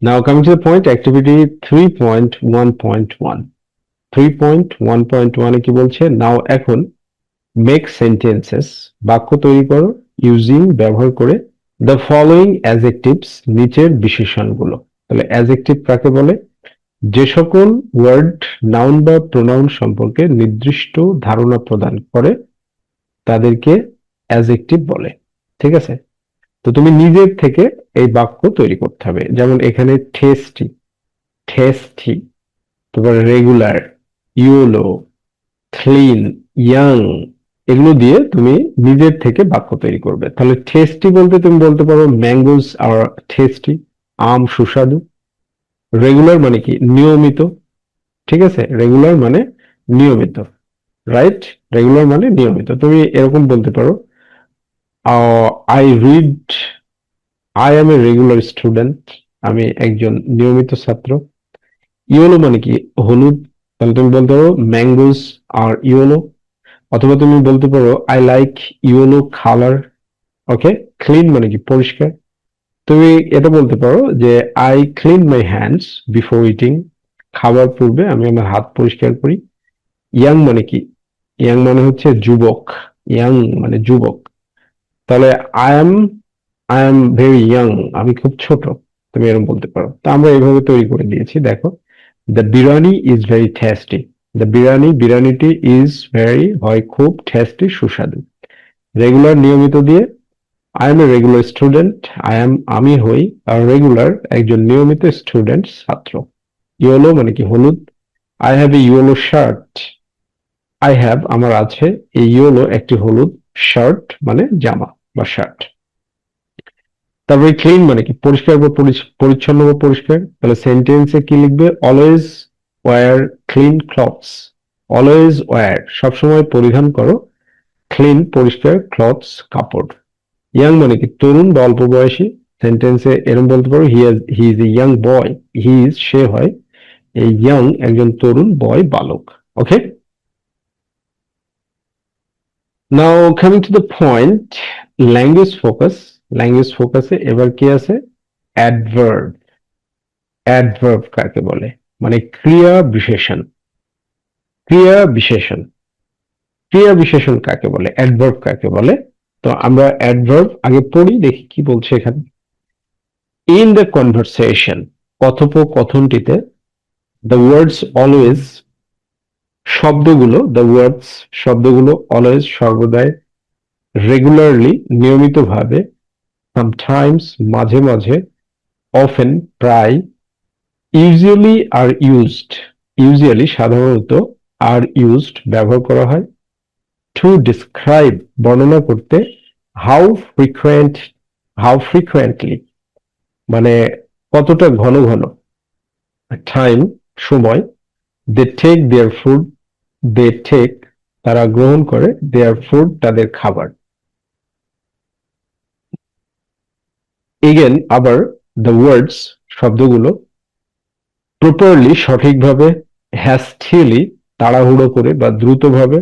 Now coming to the point, activity 3.1.1. 3.1.1 এ কি বলছে? নাও এখন মেক সেন্টেন্সেস, বাক্য তৈরি করো, ইউজিং ব্যবহার করে দ্য ফলোইং অ্যাডজেক্টিভস, নিচের বিশেষণগুলো। তাহলে অ্যাডজেক্টিভ কাকে বলে? যে সকল ওয়ার্ড নাউন বা প্রোনাউন সম্পর্কে নির্দিষ্ট ধারণা প্রদান করে তাদেরকে অ্যাডজেক্টিভ বলে। ঠিক আছে? তো তুমি নিজের থেকে এই বাক্য তৈরি করতে হবে। যেমন এখানে টেস্টি, টেস্টি, তারপর রেগুলার, ইউলো, ক্লিন, ইয়াং, এগুলো দিয়ে তুমি নিজের থেকে বাক্য তৈরি করবে। তাহলে টেস্টি বলতে তুমি বলতে পারো ম্যাঙ্গোস আর টেস্টি, আম সুস্বাদু। রেগুলার মানে কি? নিয়মিত। ঠিক আছে? রেগুলার মানে নিয়মিত, রাইট? রেগুলার মানে নিয়মিত। তুমি এরকম বলতে পারো I read, I am a regular student, আমি একজন নিয়মিত ছাত্র। ইয়েলো মানে কি? হলুদ, তাহলে তুমি বলতে পারো ম্যাঙ্গোস আর ইয়েলো। অথবা তুমি বলতে পারো I like yellow colour. Okay. Clean মানে কি? পরিষ্কার। তুমি এটা বলতে পারো যে I clean my hands before eating, খাবার পূর্বে আমি আমার হাত পরিষ্কার করি। ইয়াং মানে কি? ইয়াং মানে হচ্ছে যুবক, ইয়াং মানে যুবক। তাহলে I am I am very young, আমি খুব ছোট, তুমি এরকম বলতে পারো। তো আমরা এইভাবে তৈরি করে দিয়েছি, দেখো। The biryani is very tasty, the biryani, বিরিয়ানিটি ইজ ভেরি হয় খুব, টেস্টি সুস্বাদু। রেগুলার নিয়মিত দিয়ে I am a regular student, I am আমি হই, আর রেগুলার একজন নিয়মিত স্টুডেন্ট ছাত্র। ইয়েলো মানে কি? হলুদ। I have a yellow shirt, I have আমার আছে, এই ইয়েলো একটি হলুদ, শার্ট মানে জামা বা শার্ট। তারপরে ক্লিন মানে কি? পরিষ্কার বা পরিচ্ছন্ন বা পরিষ্কার। তাহলে সেন্টেন্সে কি লিখবে? Always wear clean clothes, always wear সবসময় পরিধান করো, ক্লিন পরিষ্কার, ক্লথস কাপড়। ইয়াং মানে কি? তরুণ বা অল্প বয়সী। সেন্টেন্সে এরকম বলতে পারো he is a young boy, he is সে হয়, এই ইয়াং একজন তরুণ, বয় বালক। Okay. Now coming to the point, language focus. Language ফোকাসে এবার কি আছে? অ্যাডভার্ব। অ্যাডভার্ব কাকে বলে? মানে ক্রিয়া বিশেষণ। ক্রিয়া বিশেষণ, ক্রিয়া বিশেষণ কাকে বলে? অ্যাডভার্ব কাকে বলে? তো আমরা অ্যাডভার্ব আগে পড়ি, দেখি কি বলছে এখানে। ইন দ্য কনভারসেশন, কথোপকথনটিতে, দ্য ওয়ার্ডস অলওয়েজ, শব্দগুলো, দ্য ওয়ার্ডস শব্দগুলো, অলওয়েজ সর্বদাই, রেগুলারলি নিয়মিতভাবে, সামটাইমস মাঝে মাঝে, অফেন প্রায়, ইউজুয়ালি আর ইউজড, ইউজুয়ালি সাধারণত, আর ইউজড ব্যবহার করা হয়, টু ডিসক্রাইব বর্ণনা করতে, হাউ ফ্রিকুয়েন্ট, হাউ ফ্রিকুয়েন্টলি মানে কতটা ঘন ঘন, টাইম সময়, they take their food, they take তারা গ্রহণ করে, দেয়ার ফুড তাদের খাবার। এগেন আবার, দ্য ওয়ার্ডস শব্দগুলো, প্রপারলি সঠিকভাবে, হ্যাস্টিলি তাড়াহুড়ো করে বা দ্রুতভাবে,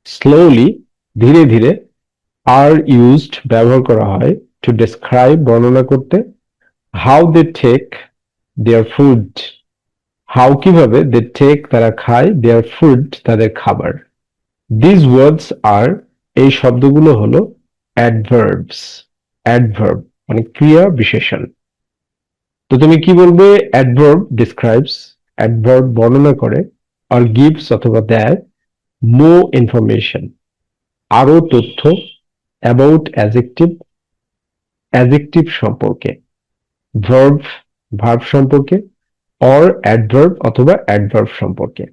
স্লোলি ধীরে ধীরে, আর ইউজড ব্যবহার করা হয়, টু ডেসক্রাইব বর্ণনা করতে, how they take their food, how কিভাবে, দে টেক তারা খায়, দেয়ার ফুড তাদের খাবার। দিস ওয়ার্ডস আর এই শব্দগুলো হলো অ্যাডভার্বস। অ্যাডভার্ব মানে ক্রিয়া বিশেষণ। তো তুমি কি বলবে? অ্যাডভার্ব ডিসক্রাইবস, অ্যাডভার্ব বর্ণনা করে, আর গিভস অথবা দেয়, মোর ইনফরমেশন আরো তথ্য, অ্যাবাউট অ্যাডজেক্টিভ, অ্যাডজেক্টিভ সম্পর্কে, ভার্ব ভার্ব সম্পর্কে, অর অ্যাডভার্ব অথবা অ্যাডভার্ব সম্পর্কে।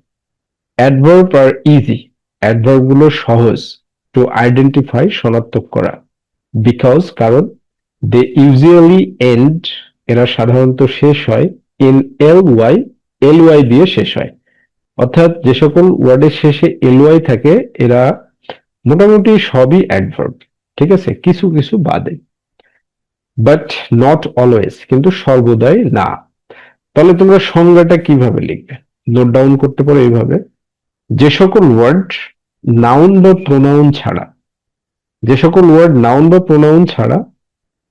অ্যাডভার্ব আর ইজি, অ্যাডভার্ব গুলো সহজ, টু আইডেন্টিফাই শনাক্ত করা, বিকজ কারণ, দে ইউজুয়ালি এন্ড এরা সাধারণত শেষ হয়, in L Y, L Y দিয়ে শেষ হয়। অর্থাৎ যে সকল ওয়ার্ডের শেষে এল ওয়াই থাকে এরা মোটামুটি সবই অ্যাডভার্ব। ঠিক আছে, কিছু কিছু বাদে। বাট নট অলওয়েজ, কিন্তু সর্বদাই না। তাহলে তোমরা সংজ্ঞাটা কিভাবে লিখবে? নোট ডাউন করতে পারো এইভাবে: যে সকল ওয়ার্ড নাউন বা প্রোনাউন ছাড়া, যে সকল ওয়ার্ড নাউন বা প্রোনাউন ছাড়া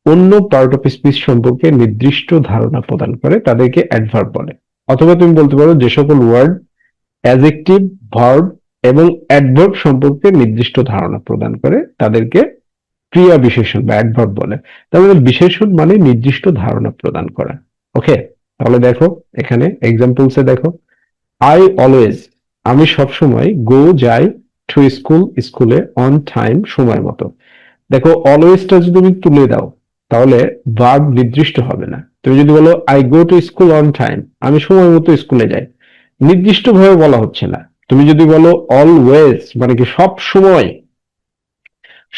অন্য পার্ট অফ স্পিচ সম্পর্কে নির্দিষ্ট ধারণা প্রদান করে তাদেরকে অ্যাডভার্ব বলে। অথবা তুমি বলতে পারো যে সকল ওয়ার্ড অ্যাডজেক্টিভ, ভার্ব এবং অ্যাডভার্ব সম্পর্কে নির্দিষ্ট ধারণা প্রদান করে তাদেরকে ক্রিয়া বিশেষণ বা অ্যাডভার্ব বলে। তাহলে বিশেষণ মানে নির্দিষ্ট ধারণা প্রদান করা। ওকে, তাহলে দেখো এখানে এক্সাম্পলসে দেখো, আই অলওয়েজ, আমি সবসময়, গো যাই, টু স্কুল, স্কুলে, অন টাইম, সময় মতো। দেখো অলওয়েজটা যদি তুমি তুলে দাও তাহলে ভার্ব নির্দিষ্ট হবে না। তুমি যদি বলো I go to school on time, আমি সময় মতো স্কুলে যাই, নির্দিষ্ট ভাবে বলা হচ্ছে না। তুমি যদি বলো অলওয়েজ মানে কি সব সময়,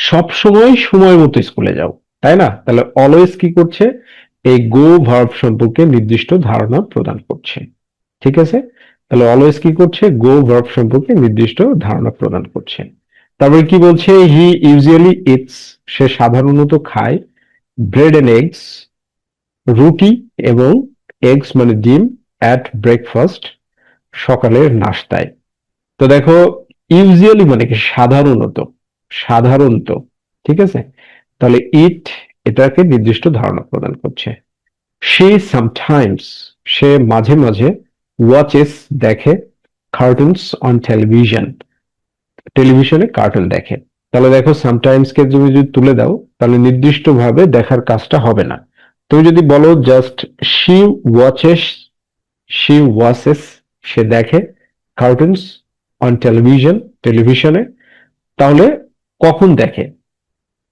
সব সময় সময় মতো স্কুলে যাও, তাই না? তাহলে অলওয়েজ কি করছে, এই গো ভার্ব সম্পর্কে নির্দিষ্ট ধারণা প্রদান করছে। ঠিক আছে, তাহলে অলওয়েজ কি করছে, গো ভার্ব সম্পর্কে নির্দিষ্ট ধারণা প্রদান করছে। তারপরে কি বলছে, হি ইউজুয়ালি ইটস, সে সাধারণত খায়, ব্রেড এন্ড এগস, রুটি এবং এগস মানে ডিম, অ্যাট ব্রেকফাস্ট, সকালের নাস্তায়। তো দেখো ইউজুয়ালি মানে কি সাধারণত, সাধারণত, ঠিক আছে। তাহলে ইট এটাকে নির্দিষ্ট ধারণা প্রদান করছে। সে সামটাইমস, সে মাঝে মাঝে, ওয়াচেস দেখে, কার্টুনস অন টেলিভিশন, টেলিভিশনে কার্টুন দেখে। তাহলে দেখো সামটাইমস কে তুমি যদি তুলে দাও তাহলে নির্দিষ্ট ভাবে দেখার কাজটা হবে না। তুমি যদি বলো just she watches, she watches, সে দেখে, কার্টুনস অন টেলিভিশন, টেলিভিশনে, তাহলে কখন দেখে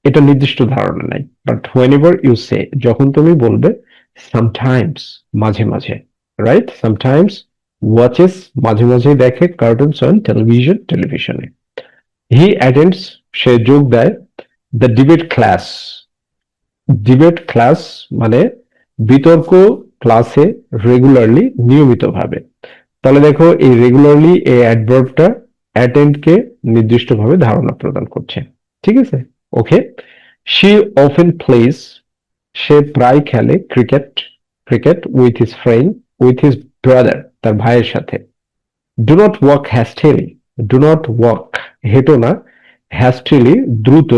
এটা নির্দিষ্ট ধারণা নাই। বাট হোয়েনেভার ইউ সে, যখন তুমি বলবে সামটাইমস মাঝে মাঝে, রাইট, সামটাইমস ওয়াচেস মাঝে মাঝে দেখে, কার্টুনস অন টেলিভিশন, টেলিভিশনে। হি অ্যাটেন্ডস, সে যোগ দেয়, the debate class, debate class মানে বিতর্ক ক্লাসে, রেগুলারলি নিয়মিতভাবে। তাহলে দেখো এই রেগুলারলি এই অ্যাডভার্বটা অ্যাটেন্ডকে নির্দিষ্টভাবে ধারণা প্রদান করছে। ঠিক আছে, ওকে। শি অফেন প্লেস, সে প্রায় খেলে cricket, cricket with his friend, with his brother, তার ভাইয়ের সাথে। Do not walk hastily, do not walk হেঁটো না, হ্যাস্টেলি দ্রুত,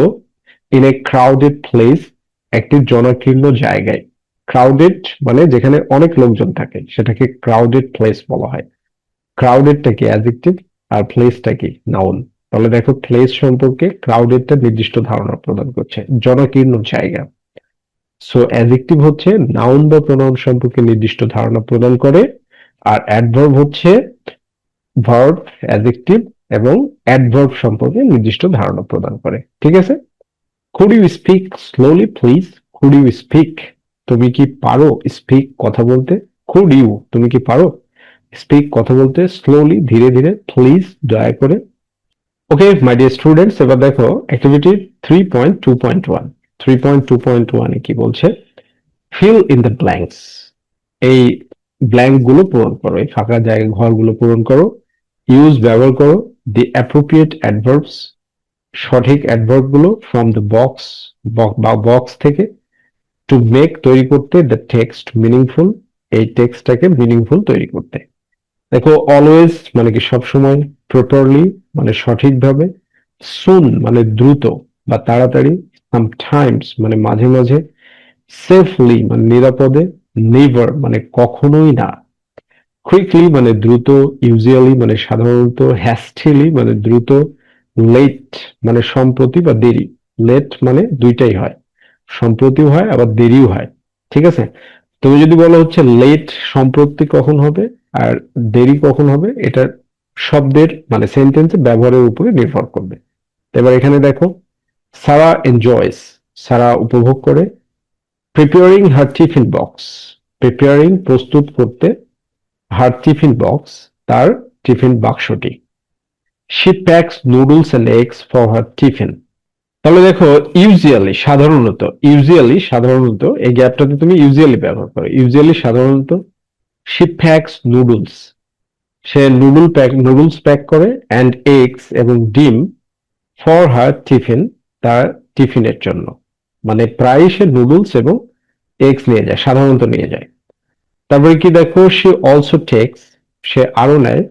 ইন এ ক্রাউডেড প্লেস একটি জনাকীর্ণ জায়গায়। ক্রাউডেড মানে যেখানে অনেক লোকজন থাকে সেটাকে ক্রাউডেড প্লেস বলা হয়। ক্রাউডেডটা কি অ্যাডজেক্টিভ আর প্লেসটা কি নাউন। তাহলে দেখো প্লেস সম্পর্কে ক্রাউডেডটা নির্দিষ্ট ধারণা প্রদান করছে, জনাকীর্ণ জায়গা। সো অ্যাডজেক্টিভ হচ্ছে নাউন বা প্রোনাউন সম্পর্কে নির্দিষ্ট ধারণা প্রদান করে, আর অ্যাডভার্ব হচ্ছে ভার্ব, অ্যাডজেক্টিভ এবং অ্যাডভার্ব সম্পর্কে নির্দিষ্ট ধারণা প্রদান করে। ঠিক আছে, could you speak slowly please, could you speak, তুমি কি পারো, স্পিক কথা বলতে, কুড ইউ তুমি কি পারো, স্পিক কথা বলতে, স্লোলি ধীরে ধীরে, প্লিজ দয়া করে। ওকে মাই ডিয়ার স্টুডেন্টস, এবার দেখো অ্যাক্টিভিটি 3.2.1, 3.2.1 এ কি বলছে, ফিল ইন দ্য ব্ল্যাঙ্কস, এই ব্ল্যাঙ্ক গুলো পূরণ করো, এই ফাঁকা জায়গা ঘরগুলো পূরণ করো। ইউজ ব্যবহার করো দি অ্যাপ্রোপ্রিয়েট অ্যাডভার্বস, সঠিক অ্যাডভার্ব গুলো, ফ্রম দ্য বক্স বা বক্স থেকে, টু মেক তৈরি করতে, দ্য টেক্সট মিনিংফুল, এই টেক্সটটাকে মিনিংফুল তৈরি করতে। দেখো অলওয়েজ মানে কি সবসময়, প্রপারলি মানে সঠিকভাবে, সুন মানে দ্রুত বা তাড়াতাড়ি, সামটাইমস মানে মাঝে মাঝে, সেফলি মানে নিরাপদে, নেভার মানে কখনোই না, কুইকলি মানে দ্রুত, ইউজুয়ালি মানে সাধারণত, হ্যাস্টিলি মানে দ্রুত, লেট মানে সম্প্রতি বা দেরি। লেট মানে দুইটাই হয়, সম্প্রতিও হয় আবার দেরিও হয়। ঠিক আছে, তুমি যদি বলো হচ্ছে লেট সম্প্রতি কখন হবে আর দেরি কখন হবে, এটা শব্দের মানে সেন্টেন্সে ব্যবহারের উপরে নির্ভর করবে। এবার এখানে দেখো, সারা এনজয়স, সারা উপভোগ করে, preparing her tiffin box, preparing প্রস্তুত করতে, হার টিফিন বক্স তার টিফিন বাক্সটি। She packs noodles and eggs for her tiffin. তাহলে দেখো ইউজুয়ালি সাধারণত, ইউজুয়ালি সাধারণত এই গ্যাপটাতে তুমি ইউজুয়ালি ব্যবহার করো, ইউজুয়ালি সাধারণত। She packs noodles, say noodles pack করে, অ্যান্ড এগস এবং ডিম, ফর হার টিফিন তার টিফিনের জন্য। মানে প্রায় সে নুডলস এবং এগস নিয়ে যায়, সাধারণত নিয়ে যায়। তারপরে কি দেখো, সে অলসো টেক্স, সে আরো নেয়,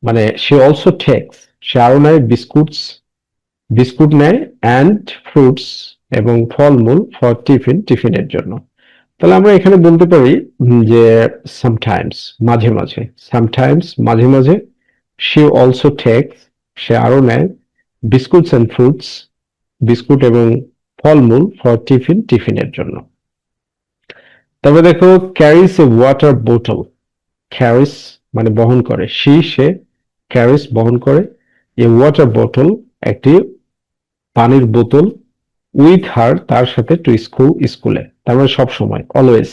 মানে সে অলসো টেক্স সে আরো নেয়, বিস্কুট নেয়, অ্যান্ড ফ্রুটস এবং ফলমূল ফর টিফিন, টিফিনের জন্য। তাহলে আমরা এখানে বলতে পারি যে সামটাইমস, মাঝে মাঝে, সামটাইমস মাঝে মাঝে, শি অলসো টেকস, সে আরো নেয়, বিস্কুটস এন্ড ফ্রুটস, বিস্কুট এবং ফলমূল ফর টিফিন, টিফিনের জন্য। তবে দেখো ক্যারিস এ ওয়াটার বোতল, ক্যারিস মানে বহন করে, সে ক্যারিস বহন করে, এ ওয়াটার বোতল একটি পানির বোতল, উইথ হার তার সাথে, টু স্কুল স্কুলে, তার মানে সব সময়, অলওয়েজ,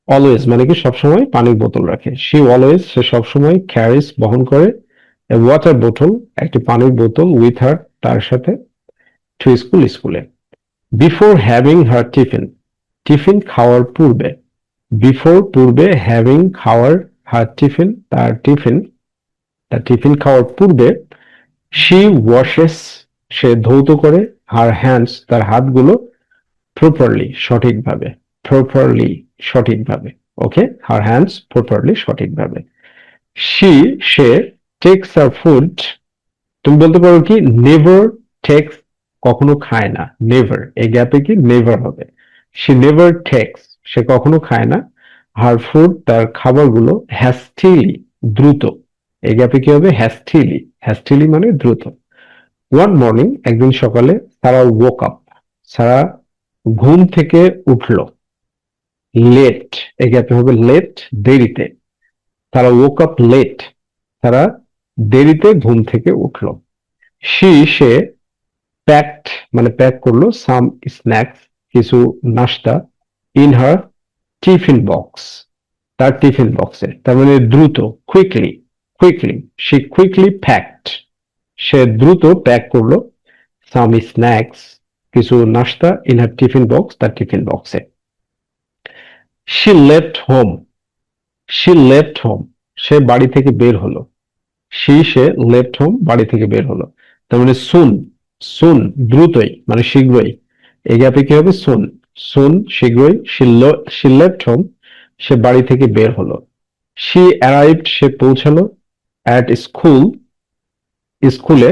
অলওয়েজ মানে কি সবসময় পানির বোতল রাখে, সে সবসময় ক্যারিস বহন করে, এ ওয়াটার বোতল একটি পানির বোতল, উইথ হার তার সাথে, টু স্কুল স্কুলে। Before having her tiffin, tiffin খাওয়ার পূর্বে, বিফোর পূর্বে, হ্যাভিং খাওয়ার, হার টিফিন তার টিফিন খাওয়ার পূর্বে, শি ওয়াশেস সে ধৌত করে, হার হ্যান্ডস তার হাতগুলো, প্রপারলি সঠিকভাবে, প্রপারলি সঠিকভাবে, ওকে, হার হ্যান্ডস প্রপারলি সঠিকভাবে। সে টেক্স আর ফুড, তুমি বলতে পারো কি নেভার টেক্স, কখনো খায় না, নেভার, এই গ্যাপে কি নেভার হবে, সে নেভার টেক্স সে কখনো খায় না, হার ফুড তার খাবারগুলো, হ্যাস্টিলি দ্রুত, এই গ্যাপে কি হবে, হ্যাস্টিলি, হ্যাস্টিলি মানে দ্রুত। ওয়ান মর্নিং একদিন সকালে, সারা woke up, সারা ঘুম থেকে উঠলো, লেট, এই গ্যাপে হবে লেট, দেরিতে, তারা woke up লেট, তারা দেরিতে ঘুম থেকে উঠলো। সে প্যাকড মানে প্যাক করলো, সাম স্ন্যাক্স কিছু নাস্তা, ইন হার টিফিন বক্স তার টিফিন বক্সে, তার মানে দ্রুত, কুইকলি, কুইকলি, সে কুইকলি প্যাকড সে দ্রুত প্যাক করলো, সাম স্ন্যাক্স কিছু নাস্তা, ইন হার টিফিন বক্স তার টিফিন বক্সে। She left home, she left home সে বাড়ি থেকে বের হলো, সে লেফট হোম বাড়ি থেকে বের হলো, তার মানে সুন, সুন দ্রুতই মানে শীঘ্রই, এই গ্যাপে কি হবে, সুন, সুন শীঘ্রই, শি লেফট হোম সে বাড়ি থেকে বের হলো। শি অ্যারাইভড সে পৌঁছালো, অ্যাট স্কুল স্কুলে,